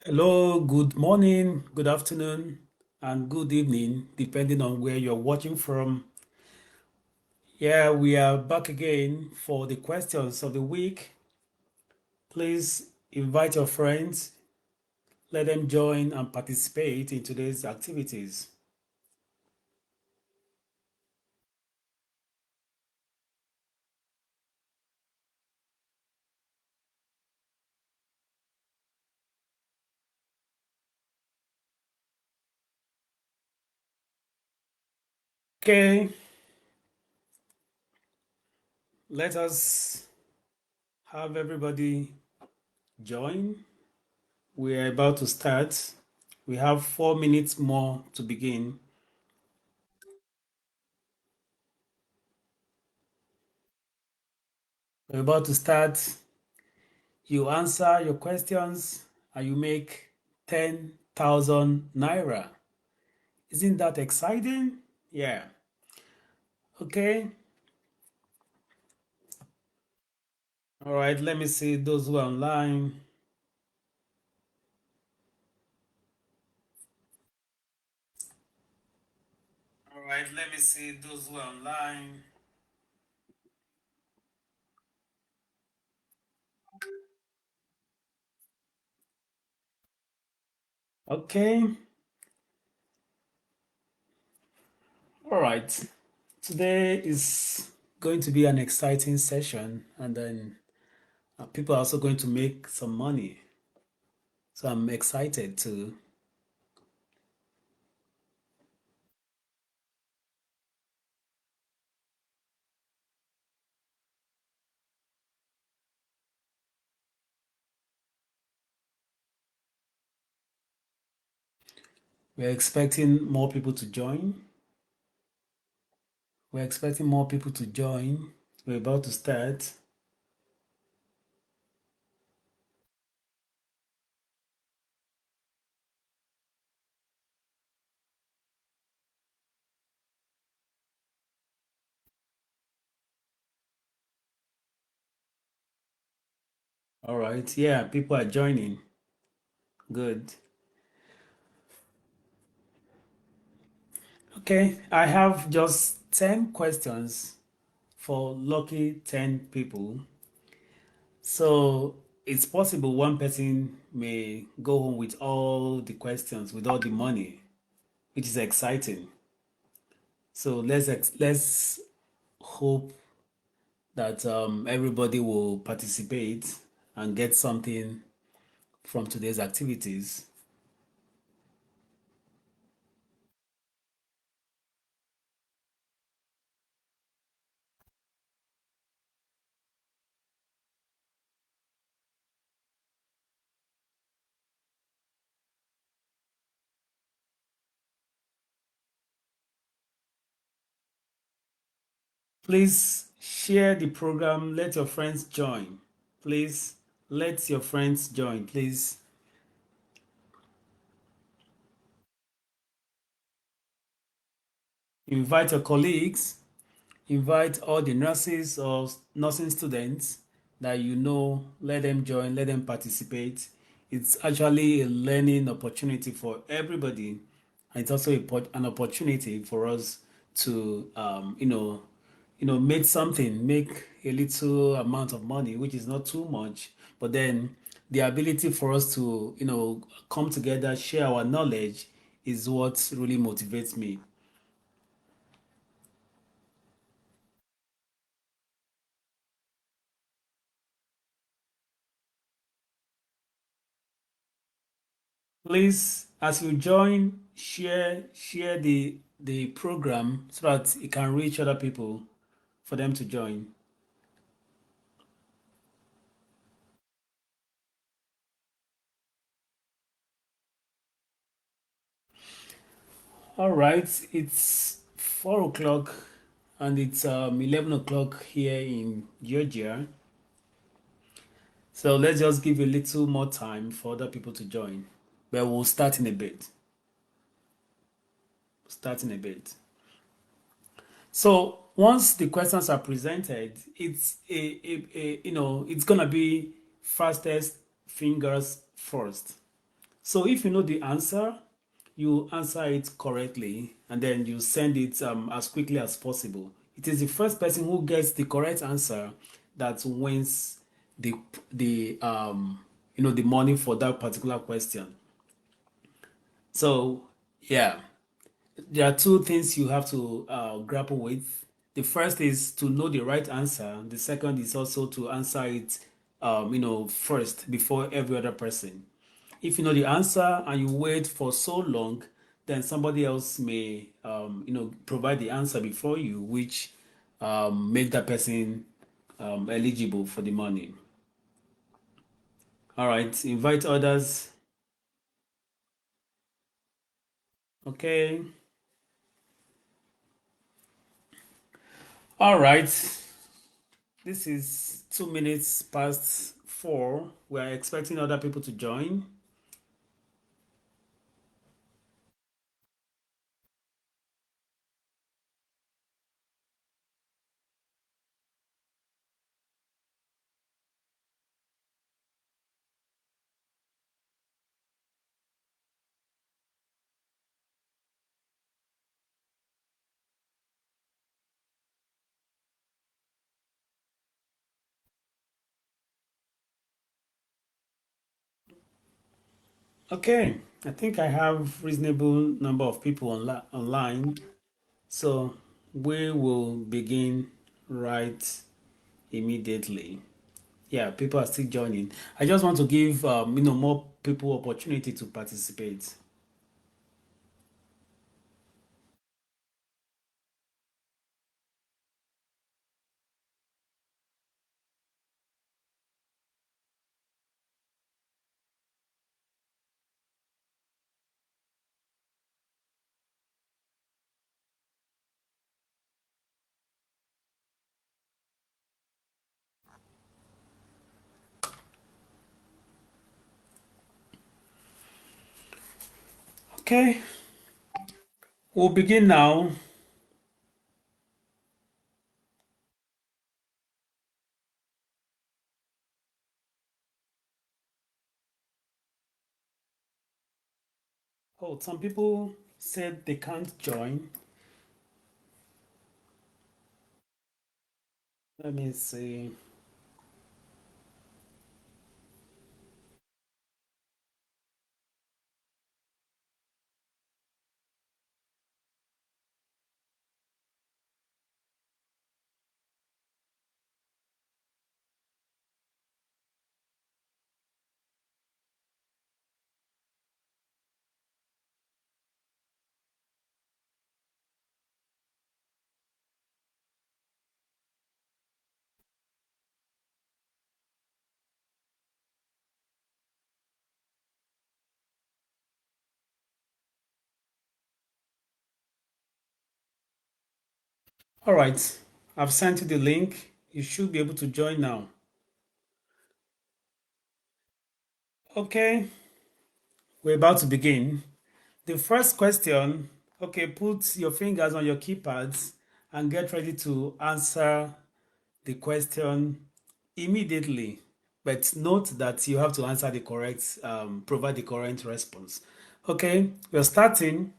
Hello, good morning, good afternoon, and good evening, depending on where you're watching from. Yeah, we are back again for the questions of the week. Please invite your friends, let them join and participate in today's activities. Okay, let us have everybody join. We are about to start. We have 4 minutes more to begin. We're about to start. You answer your questions and you make 10,000 naira. Isn't that exciting? Yeah. Okay. All right. Let me see those who are online. All right. Let me see those who are online. Okay. All right. Today is going to be an exciting session, and then people are also going to make some money. So I'm excited too. We're expecting more people to join. We're expecting more people to join. We're about to start. All right. Yeah, people are joining. Good. Okay, I have just 10 questions for lucky 10 people. So it's possible one person may go home with all the questions, with all the money, which is exciting. So let's hope that everybody will participate and get something from today's activities. Please share the program. Let your friends join. Please let your friends join. Please invite your colleagues, invite all the nurses or nursing students that you know, let them join, let them participate. It's actually a learning opportunity for everybody. And it's also an opportunity for us to, make something, make a little amount of money, which is not too much, but then the ability for us to, come together, share our knowledge is what really motivates me. Please, as you join, share the program so that it can reach other people for them to join. All right, it's 4 o'clock and it's 11 o'clock here in Georgia. So let's just give a little more time for other people to join. But we'll start in a bit. Start in a bit. So once the questions are presented, it's it's gonna be fastest fingers first. So if you know the answer, you answer it correctly and then you send it as quickly as possible. It is the first person who gets the correct answer that wins the the money for that particular question. So yeah, there are two things you have to grapple with. The first is to know the right answer. The second is also to answer it, first before every other person. If you know the answer and you wait for so long, then somebody else may, provide the answer before you, which make that person eligible for the money. All right, invite others. Okay. All right. This is 2 minutes past 4. We are expecting other people to join. Okay, I think I have reasonable number of people online, so we will begin right immediately. Yeah, people are still joining. I just want to give more people opportunity to participate. Okay, we'll begin now. Oh, some people said they can't join. Let me see. All right, I've sent you the link. You should be able to join now. Okay, we're about to begin. The first question, okay, put your fingers on your keypads and get ready to answer the question immediately. But note that you have to answer the correct, provide the correct response. Okay, we're starting.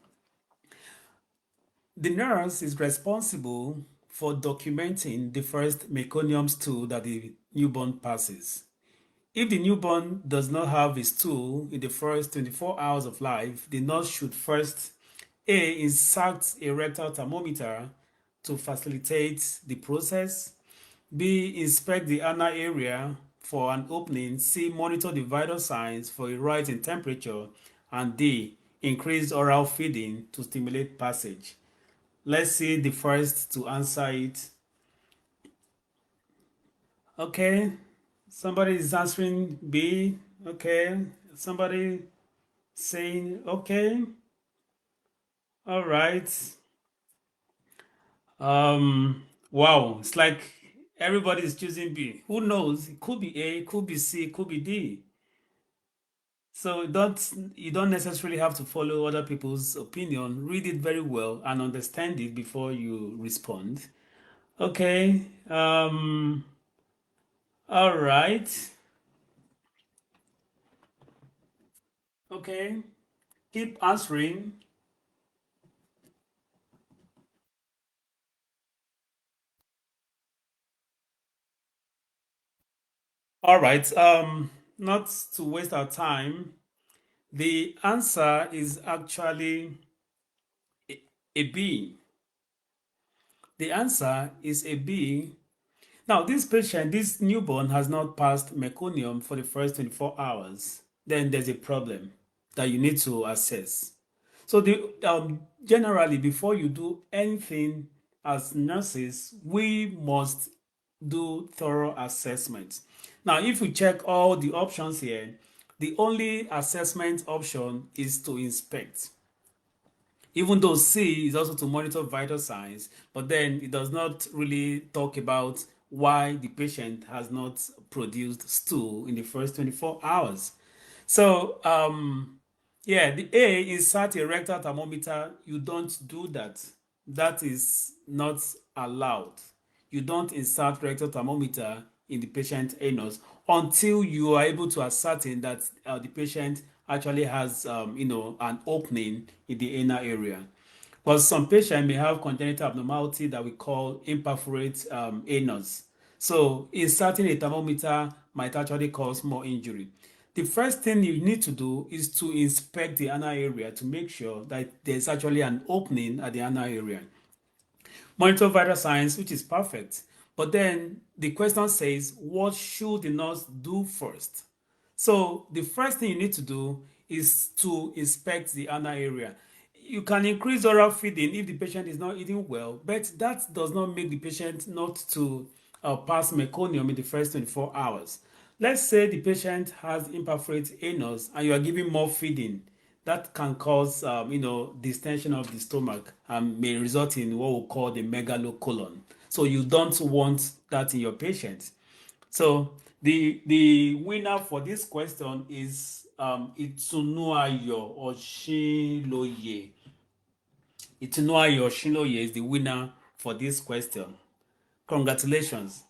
The nurse is responsible for documenting the first meconium stool that the newborn passes. If the newborn does not have a stool in the first 24 hours of life, the nurse should first A. Insert a rectal thermometer to facilitate the process. B. Inspect the anal area for an opening. C. Monitor the vital signs for a rise in temperature. And D. Increase oral feeding to stimulate passage. Let's see the first to answer it. Okay, somebody is answering B. Okay, somebody saying okay. All right. Wow, it's like everybody is choosing B. Who knows? It could be A, it could be C, it could be D. So you don't necessarily have to follow other people's opinion. Read it very well and understand it before you respond. Okay. All right. Okay, keep answering. All right. Not to waste our time, the answer is actually a, a B. The answer is a B. Now, this patient, this newborn, has not passed meconium for the first 24 hours. Then there's a problem that you need to assess. So, generally, before you do anything as nurses, we must do thorough assessment. Now, if you check all the options here, the only assessment option is to inspect. Even though C is also to monitor vital signs, but then it does not really talk about why the patient has not produced stool in the first 24 hours. So, yeah, the A, insert a rectal thermometer. You don't do that. That is not allowed. You don't insert rectal thermometer in the patient anus until you are able to ascertain that the patient actually has, an opening in the anal area. But some patients may have congenital abnormality that we call imperforate anus. So inserting a thermometer might actually cause more injury. The first thing you need to do is to inspect the anal area to make sure that there's actually an opening at the anal area. Monitor vital signs, which is perfect. But then the question says, what should the nurse do first? So the first thing you need to do is to inspect the anal area. You can increase oral feeding if the patient is not eating well, but that does not make the patient not to pass meconium in the first 24 hours. Let's say the patient has imperforate anus and you are giving more feeding. That can cause, distension of the stomach and may result in what we call the megalocolon. So you don't want that in your patient. So the winner for this question is Itunuayo Oshiloye. Itunuayo Oshiloye is the winner for this question. Congratulations.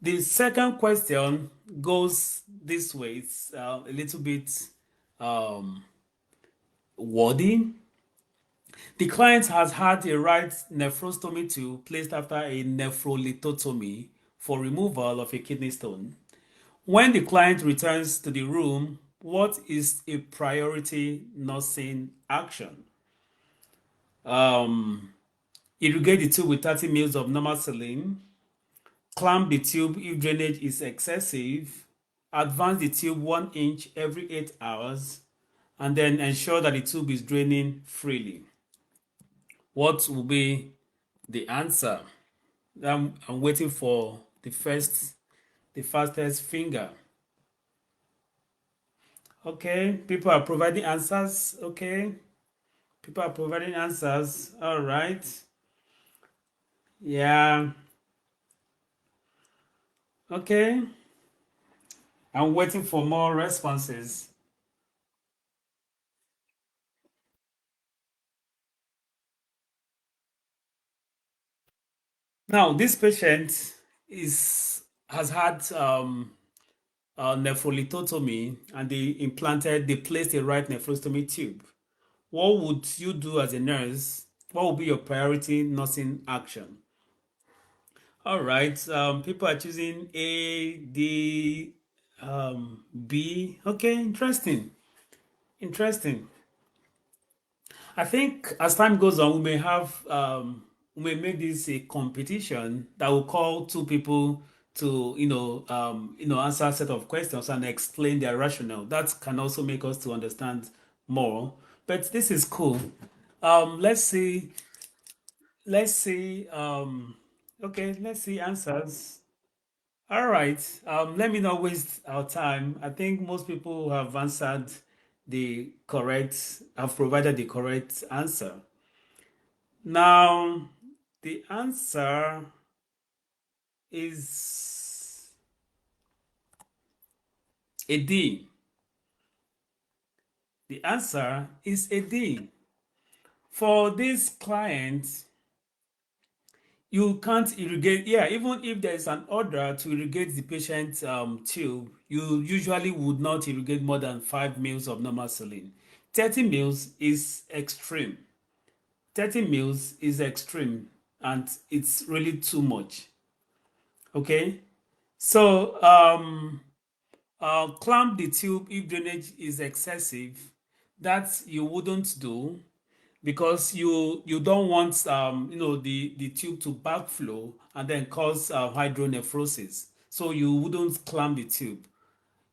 The second question goes this way. It's a little bit um, wordy. The client has had a right nephrostomy tube placed after a nephrolithotomy for removal of a kidney stone. When the client returns to the room, what is a priority nursing action? Um, Irrigate the tube with 30 ml of normal saline. Clamp the tube if drainage is excessive. Advance the tube 1 inch every 8 hours. And then ensure that the tube is draining freely. What will be the answer? I'm waiting for the fastest finger. Okay, people are providing answers. Okay, people are providing answers. All right. Yeah. Okay. I'm waiting for more responses. Now, this patient is has had nephrolithotomy and they placed a right nephrostomy tube. What would you do as a nurse? What would be your priority nursing action? All right. People are choosing A, D, B. Okay, interesting. Interesting. I think as time goes on, we may make this a competition that will call two people to answer a set of questions and explain their rationale. That can also make us to understand more. But this is cool. Let's see. Let's see. Okay, let's see answers. All right. Let me not waste our time. I think most people have answered have provided the correct answer. Now, the answer is a D. The answer is a D. For this client, you can't irrigate. Yeah, even if there is an order to irrigate the patient tube, you usually would not irrigate more than 5 mils of normal saline. 30 mils is extreme. 30 mils is extreme, and it's really too much. Okay, so clamp the tube if drainage is excessive. That you wouldn't do, because you don't want the tube to backflow and then cause hydronephrosis. So you wouldn't clamp the tube.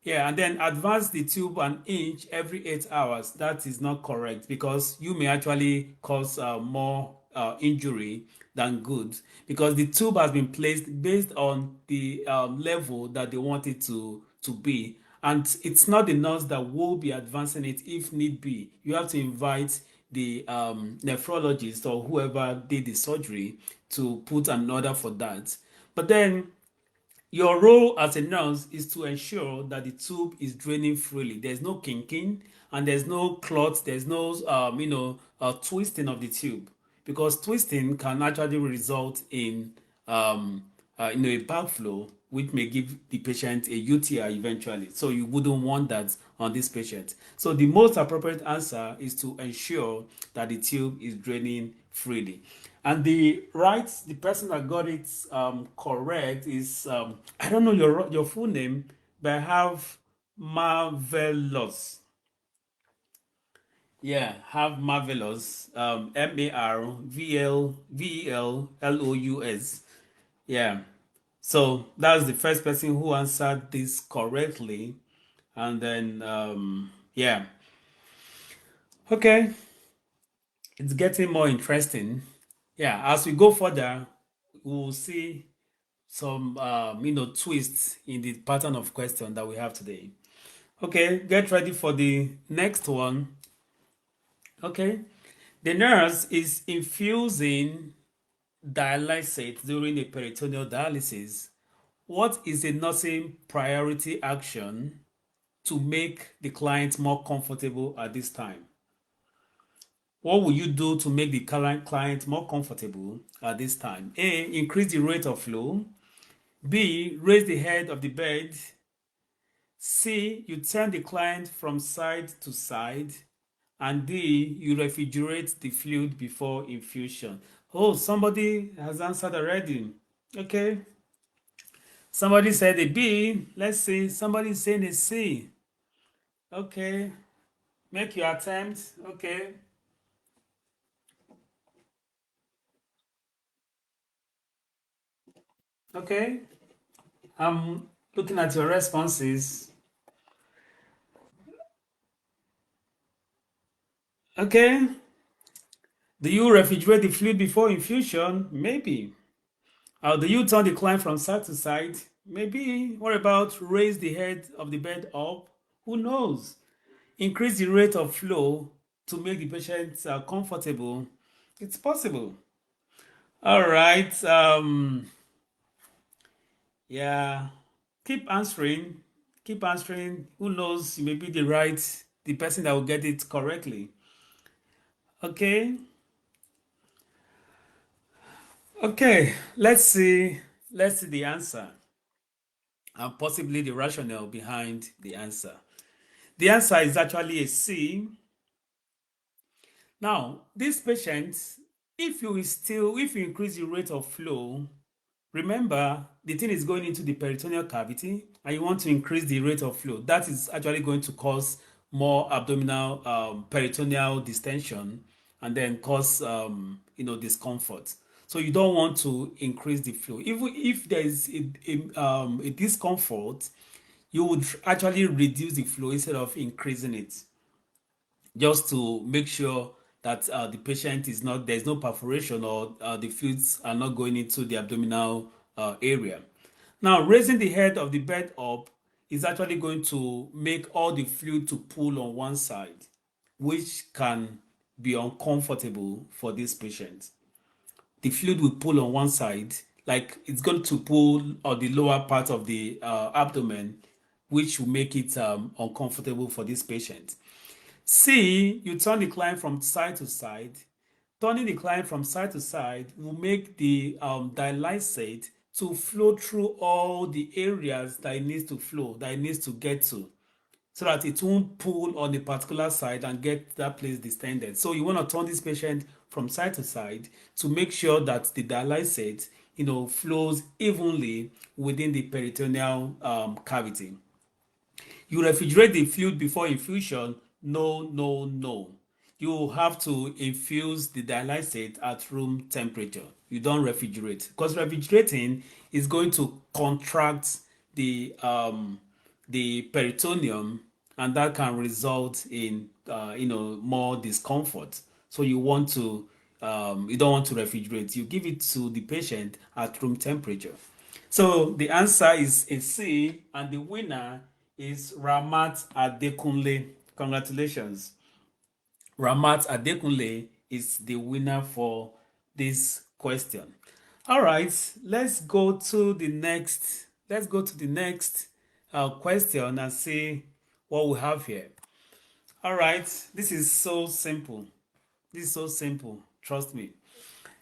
Yeah, and then advance the tube an inch every 8 hours. That is not correct, because you may actually cause more injury than good, because the tube has been placed based on the level that they want it to be. And it's not the nurse that will be advancing it if need be. You have to invite the nephrologist or whoever did the surgery to put an order for that. But then your role as a nurse is to ensure that the tube is draining freely. There's no kinking and there's no clot. There's no, twisting of the tube, because twisting can actually result in, a backflow, which may give the patient a UTI eventually. So you wouldn't want that on this patient. So the most appropriate answer is to ensure that the tube is draining freely. And the person that got it correct is, I don't know your full name, but I have Marvelous. Yeah, have Marvelous. Marvelous. Yeah. So that's the first person who answered this correctly. And then yeah. Okay. It's getting more interesting. Yeah, as we go further, we'll see some twists in the pattern of question that we have today. Okay, get ready for the next one. Okay, the nurse is infusing dialysate during a peritoneal dialysis. What is a nursing priority action to make the client more comfortable at this time? What will you do to make the client more comfortable at this time? A, increase the rate of flow. B, raise the head of the bed. C, you turn the client from side to side. And D, you refrigerate the fluid before infusion. Oh, somebody has answered already. Okay. Somebody said a B. Let's see. Somebody saying a C. Okay. Make your attempt. Okay. Okay. I'm looking at your responses. Okay. Do you refrigerate the fluid before infusion? Maybe. Do you turn the client from side to side? Maybe. What about raise the head of the bed up? Who knows? Increase the rate of flow to make the patient comfortable. It's possible. All right. Yeah. Keep answering. Keep answering. Who knows? You may be the person that will get it correctly. Okay. Okay. Let's see. Let's see the answer and possibly the rationale behind the answer. The answer is actually a C. Now, this patient, if you increase the rate of flow, remember the thing is going into the peritoneal cavity and you want to increase the rate of flow. That is actually going to cause more abdominal peritoneal distension and then cause discomfort. So you don't want to increase the flow. Even if there is a discomfort, you would actually reduce the flow instead of increasing it, just to make sure that the patient is not, there's no perforation or the fluids are not going into the abdominal area. Now, raising the head of the bed up is actually going to make all the fluid to pool on one side, which can be uncomfortable for this patient. The fluid will pull on one side, like it's going to pull on the lower part of the abdomen, which will make it uncomfortable for this patient. C, you turn the client from side to side. Turning the client from side to side will make the dialysate to flow through all the areas that it needs to flow, that it needs to get to, so that it won't pull on a particular side and get that place distended. So you want to turn this patient from side to side to make sure that the dialysate, flows evenly within the peritoneal cavity. You refrigerate the fluid before infusion? No, no, no. You have to infuse the dialysate at room temperature. You don't refrigerate, because refrigerating is going to contract the peritoneum, and that can result in more discomfort. So you don't want to refrigerate. You give it to the patient at room temperature. So the answer is a C, and the winner is Ramat Adekunle. Congratulations. Ramat Adekunle is the winner for this question. All right, let's go to the next. Let's go to the next question and see what we have here. All right, this is so simple. This is so simple. Trust me.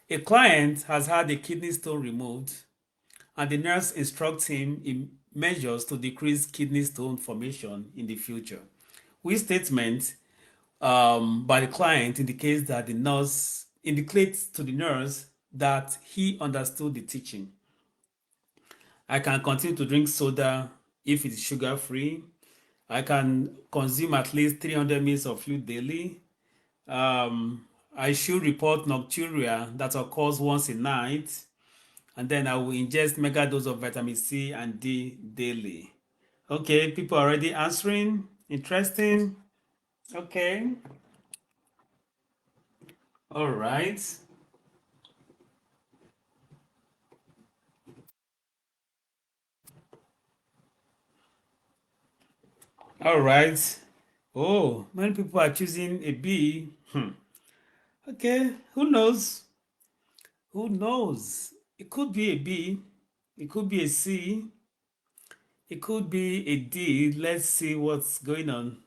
A client has had a kidney stone removed, and the nurse instructs him in measures to decrease kidney stone formation in the future. Which statement by the client indicates that the nurse indicates to the nurse that he understood the teaching? I can continue to drink soda if it is sugar free. I can consume at least 300 ml of fluid daily. I should report nocturia that occurs once a night. And then I will ingest mega dose of vitamin C and D daily. Okay, people are already answering. Interesting. Okay. All right. All right. Oh, many people are choosing a B. Okay, who knows? Who knows? It could be a B. It could be a C. It could be a D. Let's see what's going on.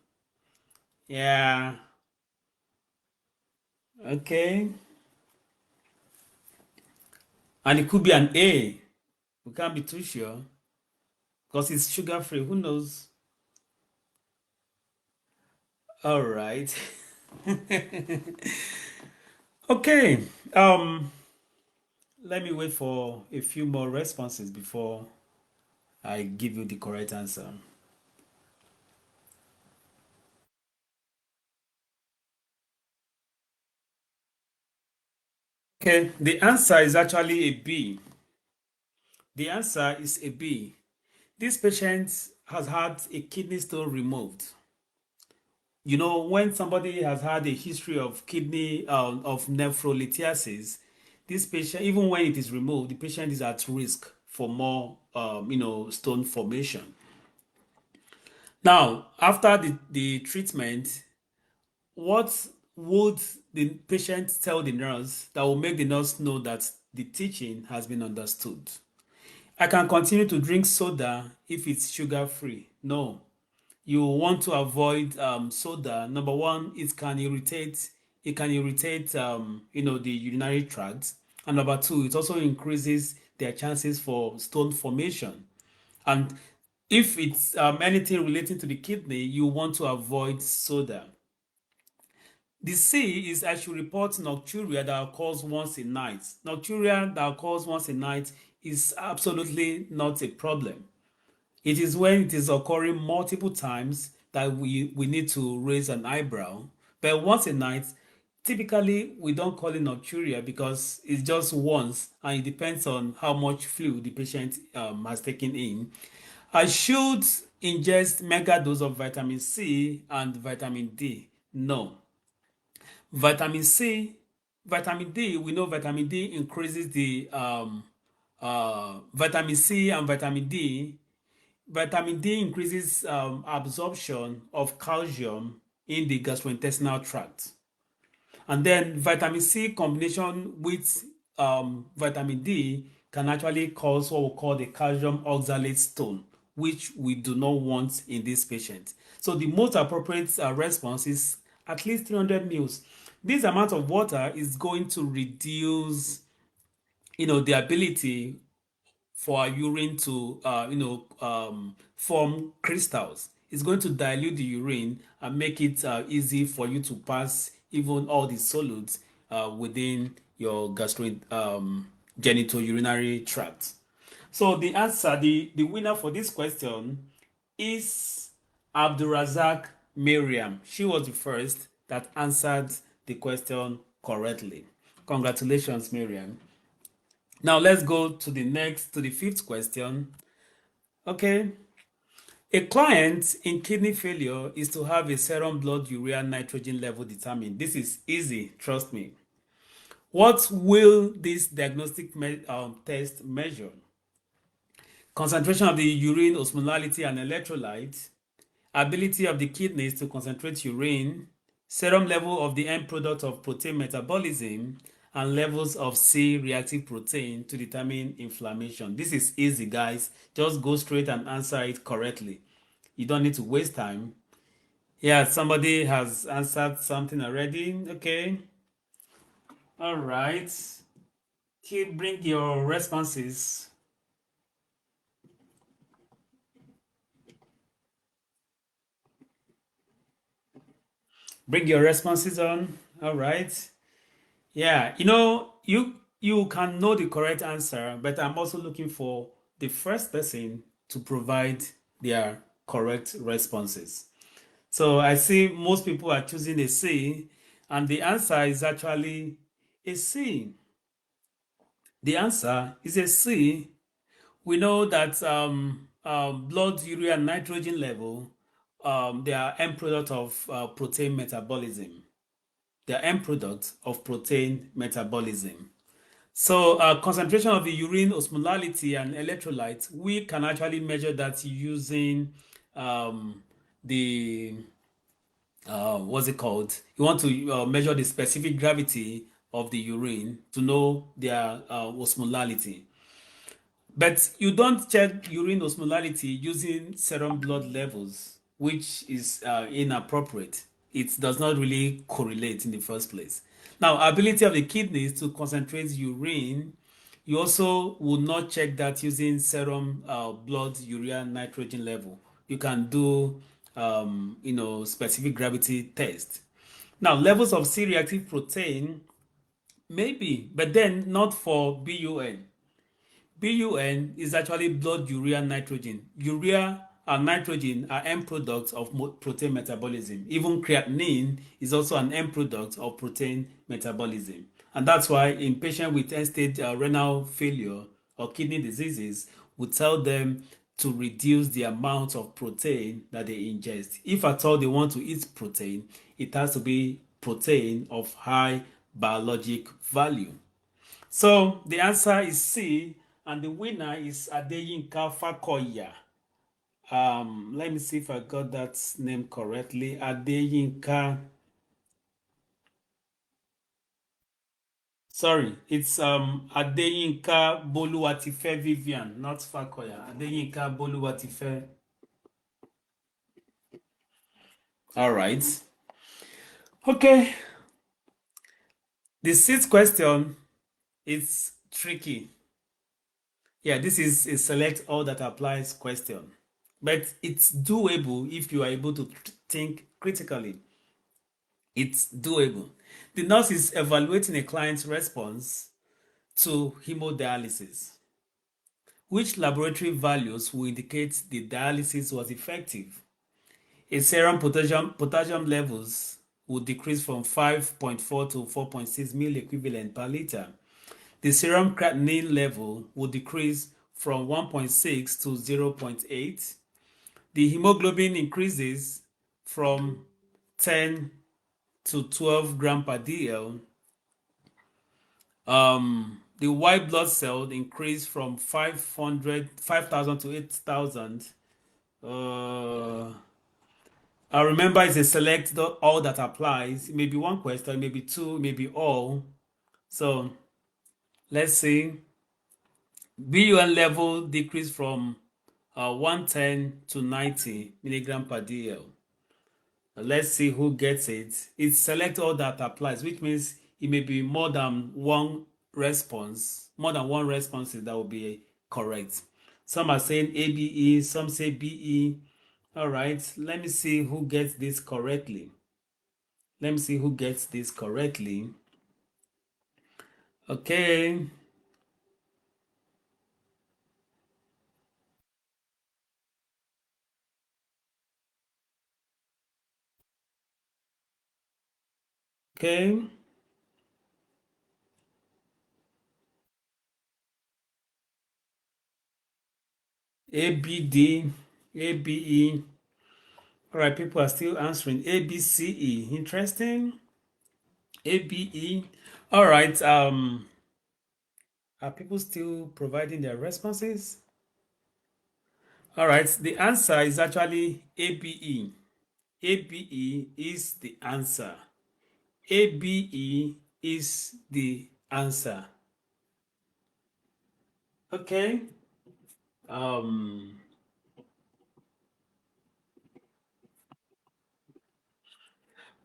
Yeah. Okay. And it could be an A. We can't be too sure because it's sugar free. Who knows? All right. Okay. Let me wait for a few more responses before I give you the correct answer. Okay, the answer is actually a B. The answer is a B. This patient has had a kidney stone removed. When somebody has had a history of kidney of nephrolithiasis, this patient, even when it is removed, the patient is at risk for more stone formation. Now, after the treatment, what would the patient tell the nurse that will make the nurse know that the teaching has been understood? I can continue to drink soda if it's sugar free. No, you want to avoid soda. Number one, it can irritate the urinary tract, and number two, it also increases their chances for stone formation. And if it's anything relating to the kidney, you want to avoid soda. The C is I should report nocturia that occurs once a night. Nocturia that occurs once a night is absolutely not a problem. It is when it is occurring multiple times that we need to raise an eyebrow. But once a night, typically we don't call it nocturia because it's just once and it depends on how much fluid the patient has taken in. I should ingest mega dose of vitamin C and vitamin D. No. Vitamin C, vitamin D, we know vitamin D increases the vitamin C and vitamin D. Vitamin D increases absorption of calcium in the gastrointestinal tract. And then vitamin C combination with vitamin D can actually cause what we call the calcium oxalate stone, which we do not want in this patient. So the most appropriate response is at least 300 mils. This amount of water is going to reduce, the ability for our urine to, form crystals. It's going to dilute the urine and make it easy for you to pass even all the solids within your genitourinary tract. So the answer, the winner for this question is Abdurazak Miriam. She was the first that answered the question correctly. Congratulations, Miriam. Now let's go to the fifth question. Okay. A client in kidney failure is to have a serum blood urea nitrogen level determined. This is easy, trust me. What will this diagnostic test measure? Concentration of the urine osmolality and electrolyte, ability of the kidneys to concentrate urine, serum level of the end product of protein metabolism, and levels of C-reactive protein to determine inflammation. This is easy, guys. Just go straight and answer it correctly. You don't need to waste time. Yeah, somebody has answered something already. Okay. All right. Bring your responses. Bring your responses on. All right. Yeah, you can know the correct answer, but I'm also looking for the first person to provide their correct responses. So I see most people are choosing a C, and the answer is actually a C. The answer is a C. We know that blood urea and nitrogen level, they are end product of protein metabolism. They are end product of protein metabolism. So concentration of the urine osmolality and electrolytes, we can actually measure that using the what's it called? You want to measure the specific gravity of the urine to know their osmolality. But you don't check urine osmolality using serum blood levels, which is inappropriate. It does not really correlate in the first place. Now, ability of the kidneys to concentrate urine, you also will not check that using serum blood urea nitrogen level. You can do, specific gravity test. Now, levels of C-reactive protein, maybe, but then not for BUN. BUN is actually blood urea nitrogen. Urea and nitrogen are end products of protein metabolism. Even creatinine is also an end product of protein metabolism. And that's why in patients with end-stage renal failure or kidney diseases, we tell them to reduce the amount of protein that they ingest. If at all they want to eat protein, it has to be protein of high biologic value. So the answer is C, and the winner is Adeyinka Fakoya. Let me see if I got that name correctly. Adeyinka. Sorry, it's Adeyinka Boluwatife Vivian, not Fakoya. Adeyinka Boluwatife. All right. Okay. The sixth question is tricky. Yeah, this is a select all that applies question. But it's doable if you are able to think critically. It's doable. The nurse is evaluating a client's response to hemodialysis. Which laboratory values will indicate the dialysis was effective? A serum potassium levels will decrease from 5.4 to 4.6 milliequivalent per liter. The serum creatinine level will decrease from 1.6 to 0.8. The hemoglobin increases from 10 to 12 gram per dl. The white blood cell increased from 5,000 to 8,000. I remember it's a select all that applies. It may be one question, maybe two, maybe all. So let's see. BUN level decreased from 110 to 90 milligram per dl. Let's see who gets it. It select all that applies, which means it may be more than one response. More than one responses that will be correct. Some are saying ABE, some say BE. All right, let me see who gets this correctly. Let me see who gets this correctly. Okay. Okay. ABD, ABE. All right, people are still answering ABCE. Interesting. ABE. All right. Are people still providing their responses? All right. The answer is actually ABE. ABE is the answer. ABE is the answer. Okay. Um.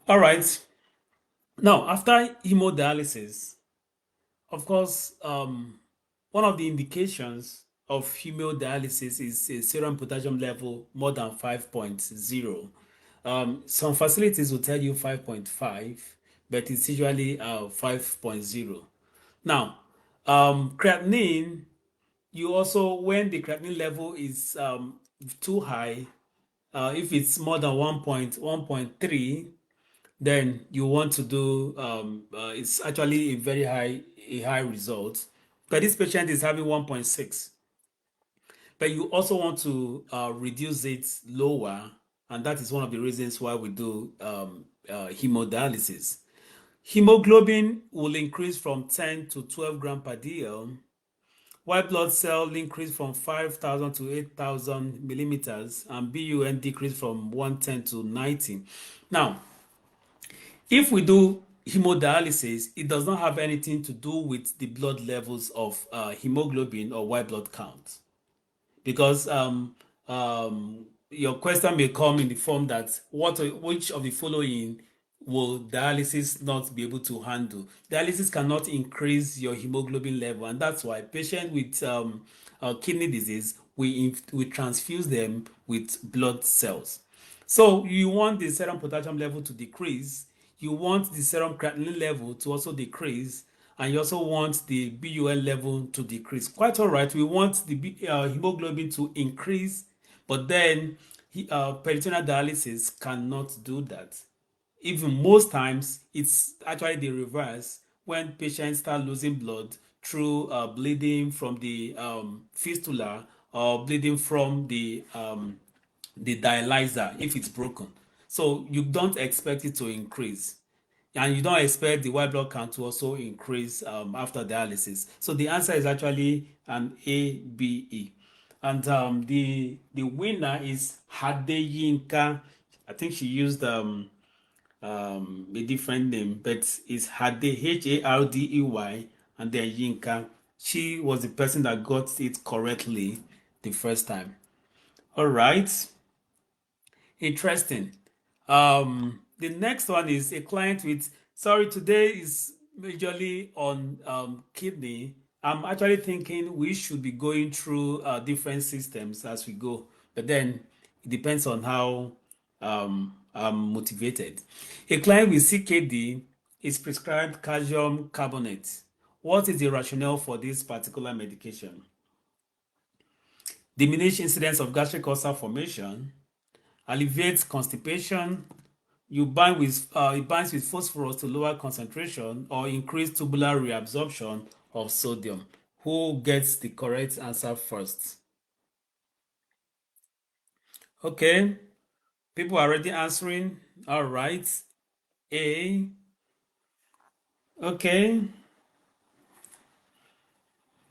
All right. Now, after hemodialysis, of course, one of the indications of hemodialysis is a serum potassium level more than 5.0. Some facilities will tell you 5.5, but it's usually 5.0. Now, creatinine, you also, when the creatinine level is too high, if it's more than 1.3, then you want to do it's actually a high result, but this patient is having 1.6, but you also want to reduce it lower, and that is one of the reasons why we do hemodialysis. Hemoglobin will increase from 10 to 12 gram per dl. White blood cell increase from 5,000 to 8,000 millimeters, and BUN decrease from 110 to 90. Now, if we do hemodialysis, it does not have anything to do with the blood levels of hemoglobin or white blood count, because your question may come in the form that which of the following will dialysis not be able to handle? Dialysis cannot increase your hemoglobin level, and that's why patients with kidney disease, we transfuse them with blood cells. So you want the serum potassium level to decrease, you want the serum creatinine level to also decrease, and you also want the BUN level to decrease. Quite all right, we want the hemoglobin to increase, but then peritoneal dialysis cannot do that. Even most times, it's actually the reverse when patients start losing blood through bleeding from the fistula or bleeding from the dialyzer if it's broken. So you don't expect it to increase. And you don't expect the white blood count to also increase after dialysis. So the answer is actually an ABE. And the winner is Hadeyinka. I think she used a different name, but it's Hade, Hardey, and then Yinka. She was the person that got it correctly the first time. All right. Interesting. The next one is a client with, sorry, today is majorly on kidney. I'm actually thinking we should be going through different systems as we go, but then it depends on how I'm motivated. A client with CKD is prescribed calcium carbonate. What is the rationale for this particular medication? Diminish incidence of gastric ulcer formation, alleviates constipation, it binds with phosphorus to lower concentration or increase tubular reabsorption of sodium. Who gets the correct answer first? Okay, people are already answering. All right. A. Okay.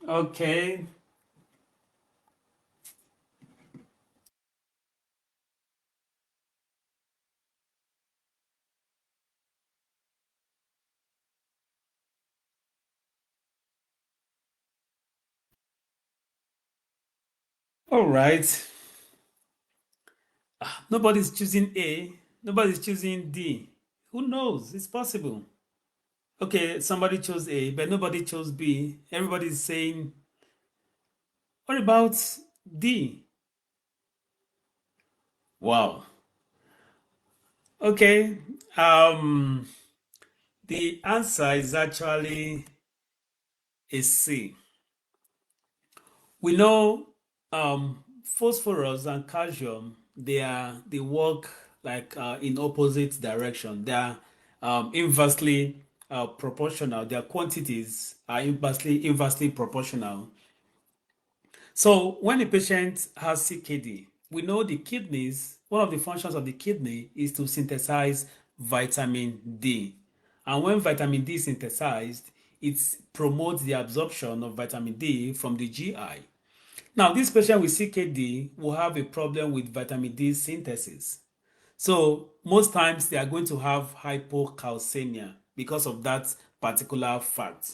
Okay. All right. Nobody's choosing A. Nobody's choosing D. Who knows? It's possible. Okay, somebody chose A, but nobody chose B. Everybody's saying, what about D? Wow. Okay. The answer is actually a C. We know phosphorus and calcium, they work like in opposite direction. They are inversely proportional. Their quantities are inversely proportional. So when a patient has CKD, we know the kidneys, one of the functions of the kidney is to synthesize vitamin D. And when vitamin D is synthesized, it promotes the absorption of vitamin D from the GI. Now, this patient with CKD will have a problem with vitamin D synthesis. So most times they are going to have hypocalcemia because of that particular fact.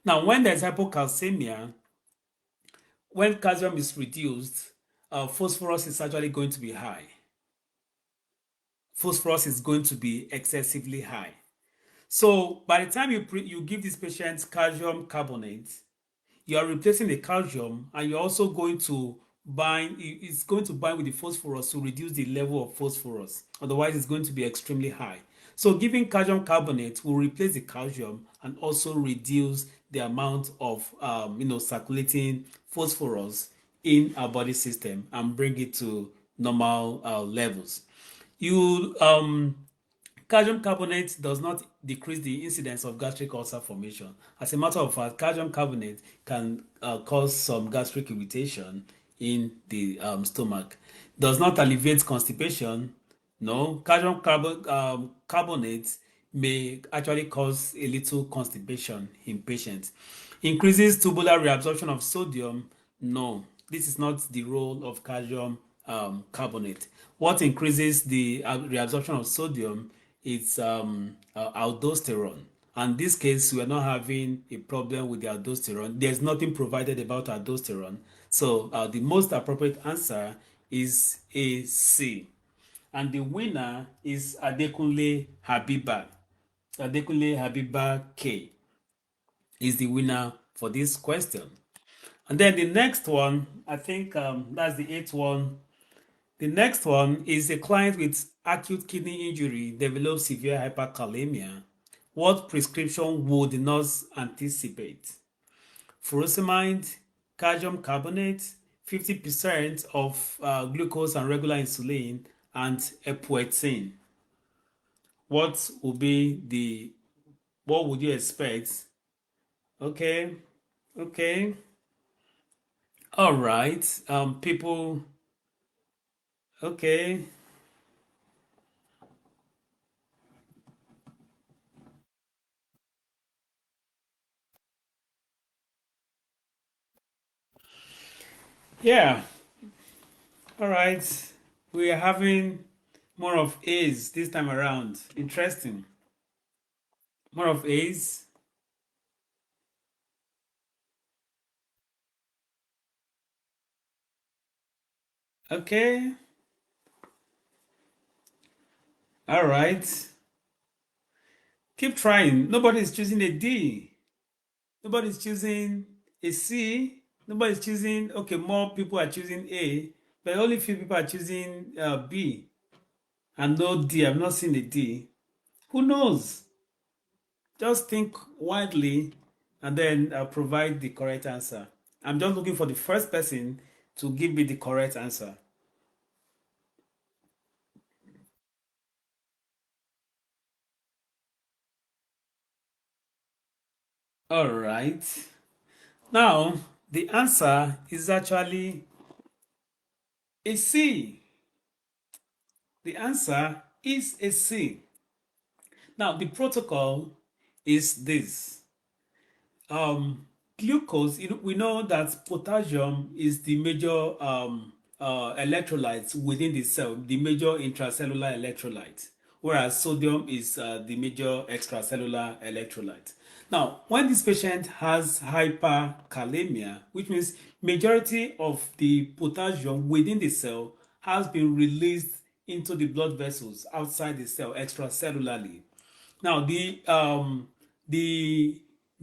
Now, when there's hypocalcemia, when calcium is reduced, phosphorus is actually going to be high. Phosphorus is going to be excessively high. So by the time you give this patient calcium carbonate, you are replacing the calcium and you're also going to bind, it's going to bind with the phosphorus to reduce the level of phosphorus. Otherwise, it's going to be extremely high. So giving calcium carbonate will replace the calcium and also reduce the amount of circulating phosphorus in our body system and bring it to normal levels. You Calcium carbonate does not decrease the incidence of gastric ulcer formation. As a matter of fact, calcium carbonate can cause some gastric irritation in the stomach. Does not alleviate constipation. No, carbonate may actually cause a little constipation in patients. Increases tubular reabsorption of sodium. No, this is not the role of calcium carbonate. What increases the reabsorption of sodium is aldosterone. And in this case, we are not having a problem with the aldosterone. There's nothing provided about aldosterone. So the most appropriate answer is A, C. And the winner is Adekunle Habiba. Adekunle Habiba K is the winner for this question. And then the next one, I think that's the eighth one. The next one is a client with acute kidney injury develops severe hyperkalemia. What prescription would the nurse anticipate? Furosemide, calcium carbonate, 50% of glucose and regular insulin, and epoetin. What would you expect? Okay, okay. All right. People, okay. Yeah, all right. We are having more of A's this time around. Interesting. More of A's. Okay. All right. Keep trying. Nobody's choosing a D. Nobody's choosing a C. Nobody's choosing, okay, more people are choosing A, but only few people are choosing B. And no D. I've not seen a D. Who knows? Just think widely and then provide the correct answer. I'm just looking for the first person to give me the correct answer. All right. Now, the answer is actually a C. The answer is a C. Now, the protocol is this. Glucose, we know that potassium is the major electrolyte within the cell, the major intracellular electrolyte, whereas sodium is the major extracellular electrolyte. Now, when this patient has hyperkalemia, which means majority of the potassium within the cell has been released into the blood vessels outside the cell extracellularly. Now, the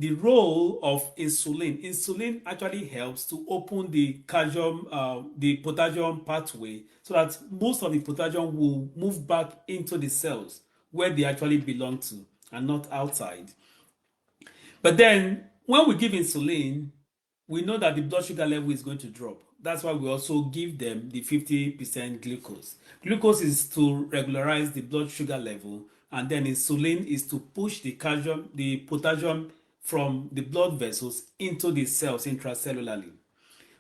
the role of insulin actually helps to open the potassium pathway so that most of the potassium will move back into the cells where they actually belong to and not outside. But then when we give insulin, we know that the blood sugar level is going to drop. That's why we also give them the 50% glucose. Glucose is to regularize the blood sugar level, and then insulin is to push the potassium from the blood vessels into the cells intracellularly.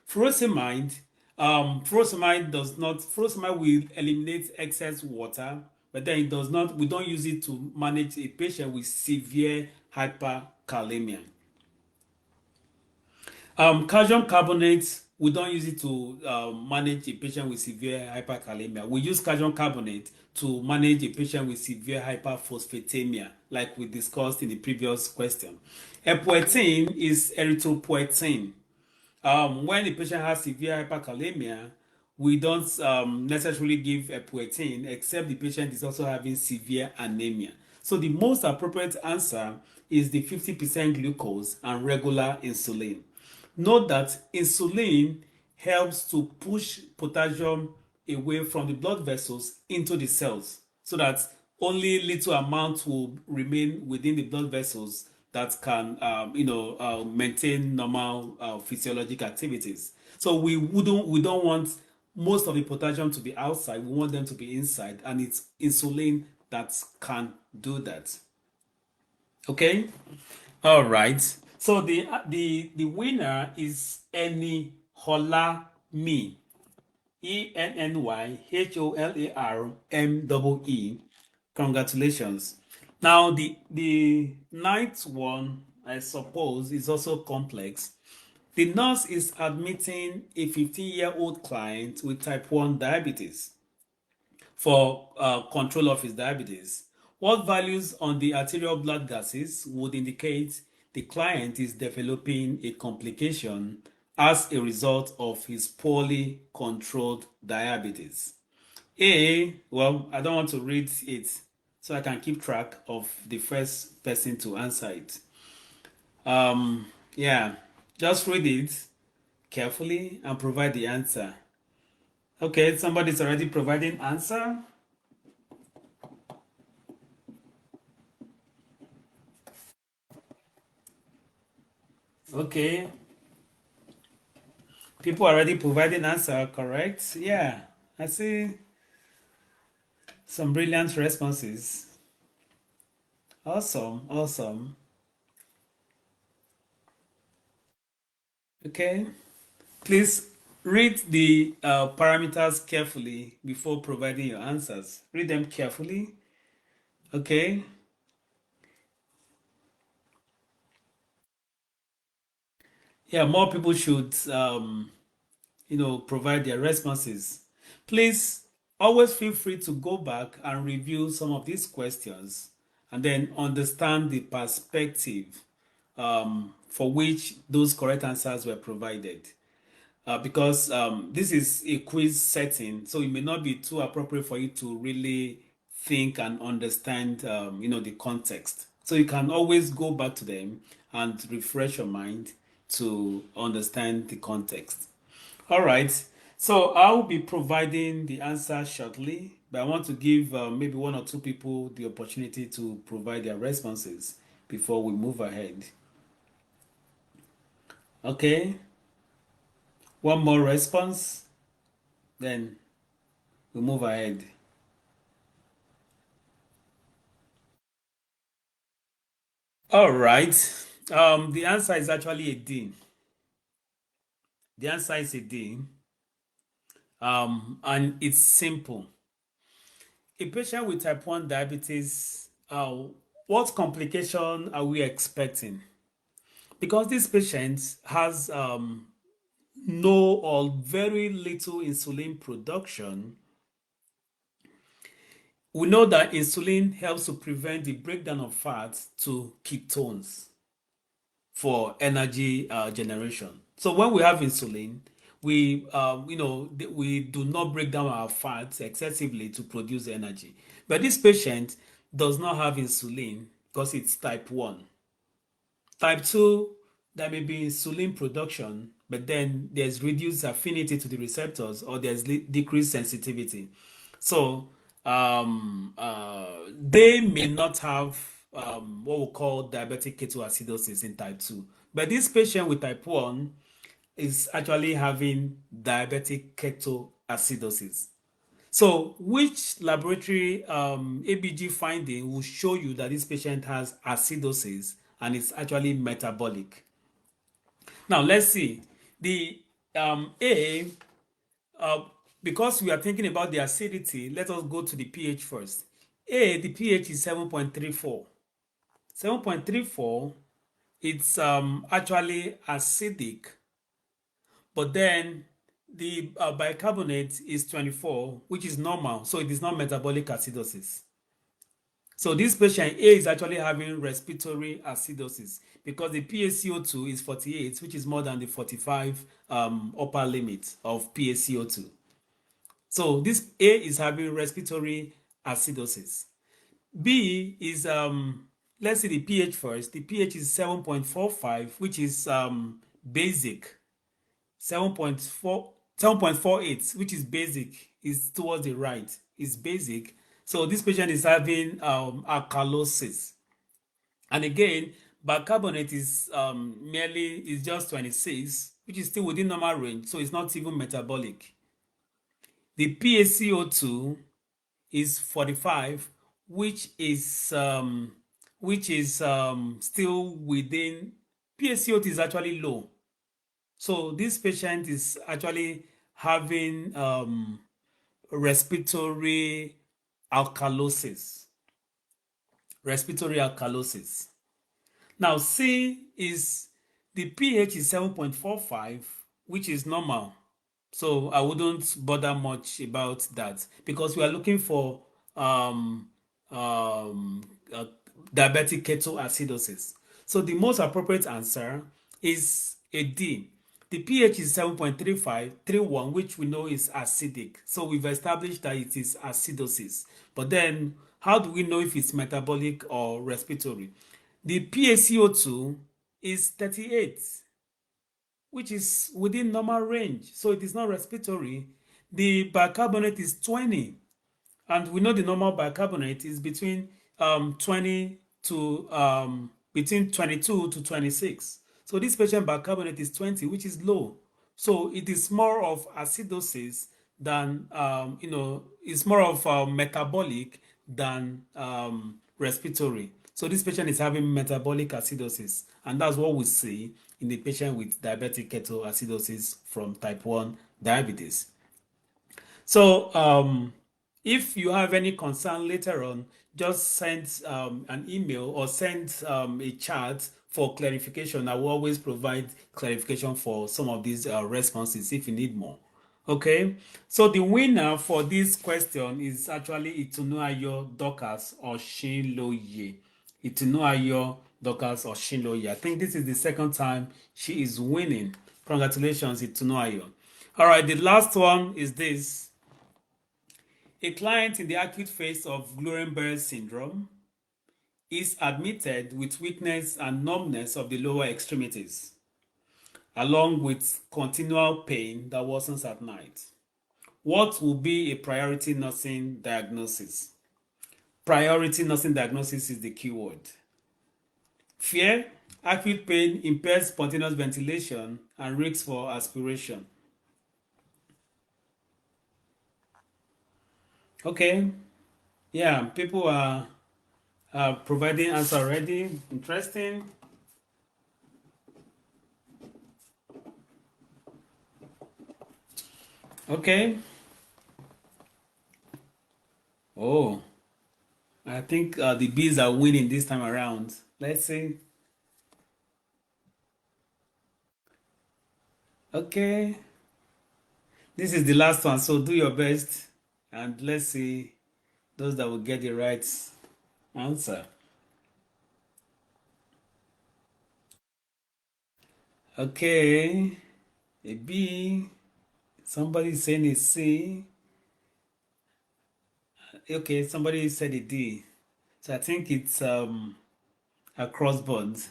Furosemide, furosemide will eliminate excess water, but then it does not, we don't use it to manage a patient with severe hyperkalemia. Calcium carbonate, we don't use it to manage a patient with severe hyperkalemia. We use calcium carbonate to manage a patient with severe hyperphosphatemia, like we discussed in the previous question. Epoetin is erythropoietin. When the patient has severe hyperkalemia, we don't necessarily give epoetin, except the patient is also having severe anemia. So the most appropriate answer is the 50% glucose and regular insulin. Note that insulin helps to push potassium away from the blood vessels into the cells so that only little amount will remain within the blood vessels that can maintain normal physiologic activities. So we don't want most of the potassium to be outside. We want them to be inside, and it's insulin that can do that. Okay. All right. So the winner is Enny Holarme. ENNYHOLARMEE. Congratulations. Now the ninth one, I suppose, is also complex. The nurse is admitting a 15-year-old client with type 1 diabetes for control of his diabetes. What values on the arterial blood gases would indicate the client is developing a complication as a result of his poorly controlled diabetes? Well, I don't want to read it so I can keep track of the first person to answer it. Yeah, just read it carefully and provide the answer. Okay, somebody's already providing answer. Okay. People already providing answer, correct? Yeah, I see some brilliant responses. Awesome, awesome. Okay, please read the parameters carefully before providing your answers. Read them carefully. Okay. Yeah, more people should provide their responses. Please always feel free to go back and review some of these questions and then understand the perspective for which those correct answers were provided. Because this is a quiz setting, so it may not be too appropriate for you to really think and understand, the context. So you can always go back to them and refresh your mind to understand the context. All right. So I'll be providing the answer shortly, but I want to give maybe one or two people the opportunity to provide their responses before we move ahead. Okay. One more response, then we move ahead. All right. The answer is actually a D. The answer is a D. And it's simple. A patient with type 1 diabetes, what complication are we expecting? Because this patient has no or very little insulin production, we know that insulin helps to prevent the breakdown of fats to ketones for energy generation. So when we have insulin, we do not break down our fats excessively to produce energy. But this patient does not have insulin because it's type 1. Type 2, there may be insulin production, but then there's reduced affinity to the receptors or there's decreased sensitivity. So they may not have what we call diabetic ketoacidosis in type 2. But this patient with type 1 is actually having diabetic ketoacidosis. So, which laboratory ABG finding will show you that this patient has acidosis and it's actually metabolic? Now, let's see. The A, uh, because we are thinking about the acidity, let us go to the pH first. The pH is 7.34. 7.34, it's actually acidic, but then the bicarbonate is 24, which is normal, so it is not metabolic acidosis. So this patient A is actually having respiratory acidosis because the PaCO2 is 48, which is more than the 45 upper limit of PaCO2. So this A is having respiratory acidosis. B is, let's see the pH first. The pH is 7.45, which is basic. 7.48, which is basic, is towards the right, is basic. So this patient is having alkalosis. And again, bicarbonate is is just 26, which is still within normal range, so it's not even metabolic. The PaCO2 is 45, which is still within. PaCO2 is actually low. So this patient is actually having respiratory alkalosis. Respiratory alkalosis. Now C is the pH is 7.45, which is normal. So I wouldn't bother much about that because we are looking for diabetic ketoacidosis. So the most appropriate answer is a D. The pH is 7.3531, which we know is acidic. So we've established that it is acidosis. But then, how do we know if it's metabolic or respiratory? The PaCO2 is 38, which is within normal range. So it is not respiratory. The bicarbonate is 20. And we know the normal bicarbonate is between 22 to 26. So this patient bicarbonate is 20, which is low. So it is more of acidosis than it's more of metabolic than respiratory. So this patient is having metabolic acidosis, and that's what we see in the patient with diabetic ketoacidosis from type 1 diabetes. So if you have any concern later on, just send an email or send a chat for clarification. I will always provide clarification for some of these responses if you need more. Okay, so the winner for this question is actually Itunuayo Dorcas Oshinloye. Itunuayo Dorcas Oshinloye. I think this is the second time she is winning. Congratulations, Itunuayo. All right, the last one is this. A client in the acute phase of Guillain-Barré syndrome is admitted with weakness and numbness of the lower extremities, along with continual pain that worsens at night. What will be a priority nursing diagnosis? Priority nursing diagnosis is the keyword. Fear, acute pain, impaired spontaneous ventilation, and risks for aspiration. Okay, yeah, people are providing answer already. Interesting. Okay. Oh, I think the bees are winning this time around. Let's see. Okay. This is the last one, so do your best and let's see those that will get the right answer. Okay. A bee. Somebody is saying a C. Okay, somebody said a D. So I think it's a crossbond.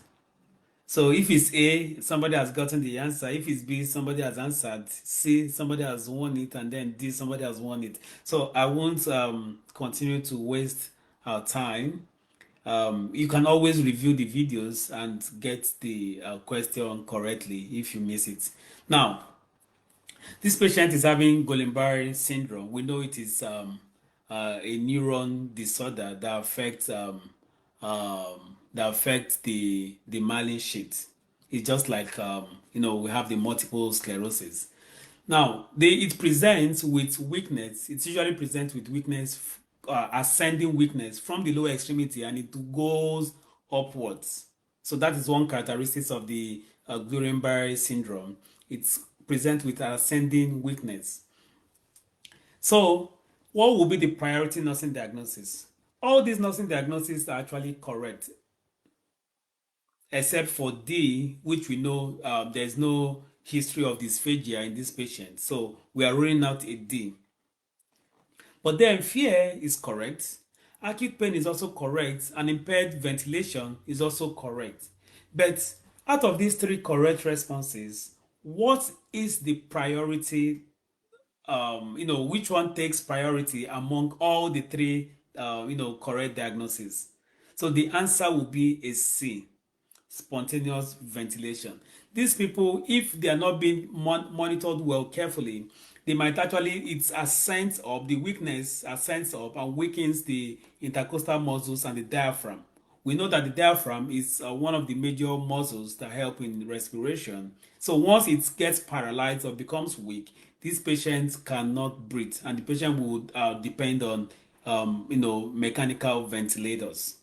So if it's A, somebody has gotten the answer. If it's B, somebody has answered. C, somebody has won it, and then D, somebody has won it. So I won't continue to waste our time. You can always review the videos and get the question correctly if you miss it. Now, this patient is having Guillain-Barré syndrome. We know it is a neuron disorder that affects the myelin sheath. It's just like we have the multiple sclerosis. Now, it presents with weakness. It usually presents with weakness, ascending weakness from the lower extremity, and it goes upwards. So that is one characteristic of the Guillain-Barré syndrome. It's present with ascending weakness. So, what will be the priority nursing diagnosis? All these nursing diagnoses are actually correct, except for D, which we know there's no history of dysphagia in this patient. So we are ruling out a D. But then fear is correct. Acute pain is also correct. And impaired ventilation is also correct. But out of these three correct responses, what is the priority? Which one takes priority among all the three, correct diagnoses? So the answer will be a C, spontaneous ventilation. These people, if they are not being monitored well carefully, they might actually, it's ascends up, the weakness ascends up and weakens the intercostal muscles and the diaphragm. We know that the diaphragm is one of the major muscles that help in respiration. So once it gets paralyzed or becomes weak, these patients cannot breathe, and the patient would depend on, mechanical ventilators.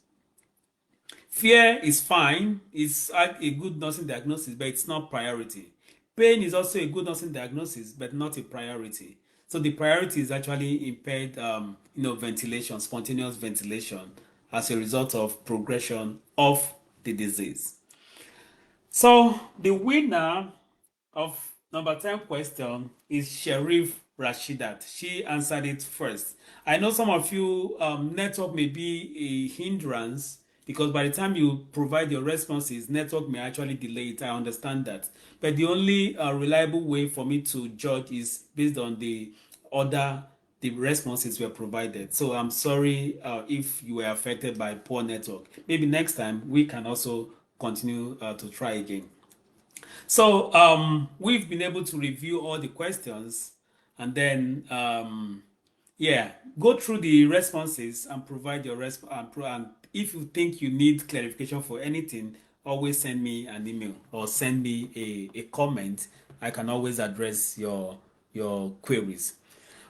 Fear is fine. It's a good nursing diagnosis, but it's not priority. Pain is also a good nursing diagnosis, but not a priority. So the priority is actually impaired, ventilation, spontaneous ventilation, as a result of progression of the disease. So the winner of number 10 question is Sherif Rashidat. She answered it first. I know some of you, network may be a hindrance because by the time you provide your responses, network may actually delay it. I understand that. But the only reliable way for me to judge is based on the responses were provided. So I'm sorry if you were affected by poor network. Maybe next time we can also continue to try again. So we've been able to review all the questions and then go through the responses and provide your response. And if you think you need clarification for anything, always send me an email or send me a comment. I can always address your queries.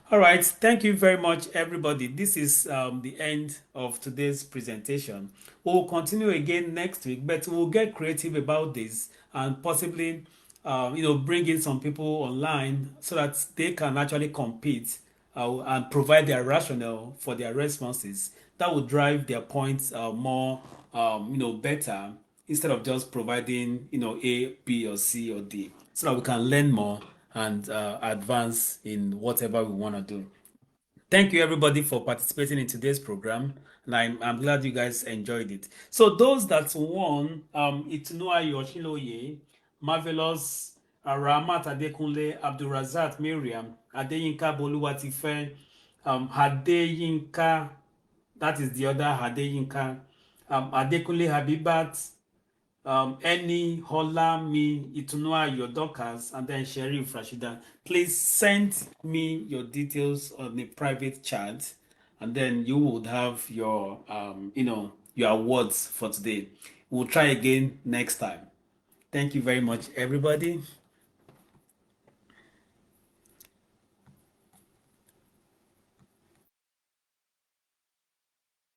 All right, thank you very much, everybody. This is the end of today's presentation. We'll continue again next week, but we'll get creative about this and possibly, bring in some people online so that they can actually compete and provide their rationale for their responses. That will drive their points more, better instead of just providing, A, B, or C, or D, so that we can learn more and advance in whatever we want to do. Thank you, everybody, for participating in today's program, and I'm glad you guys enjoyed it. So those that won, Itunua Yoshiloye, Marvelous, Ramat Adekunle, Abdulrazak Miriam, Adeyinka Boluwatife, Adeyinka, that is the other Adeyinka, Adekunle Habibat, Eni, Hola, me, Itunua, your Dorcas, and then Sherif Rashida. Please send me your details on a private chat, and then you would have your, your awards for today. We'll try again next time. Thank you very much, everybody.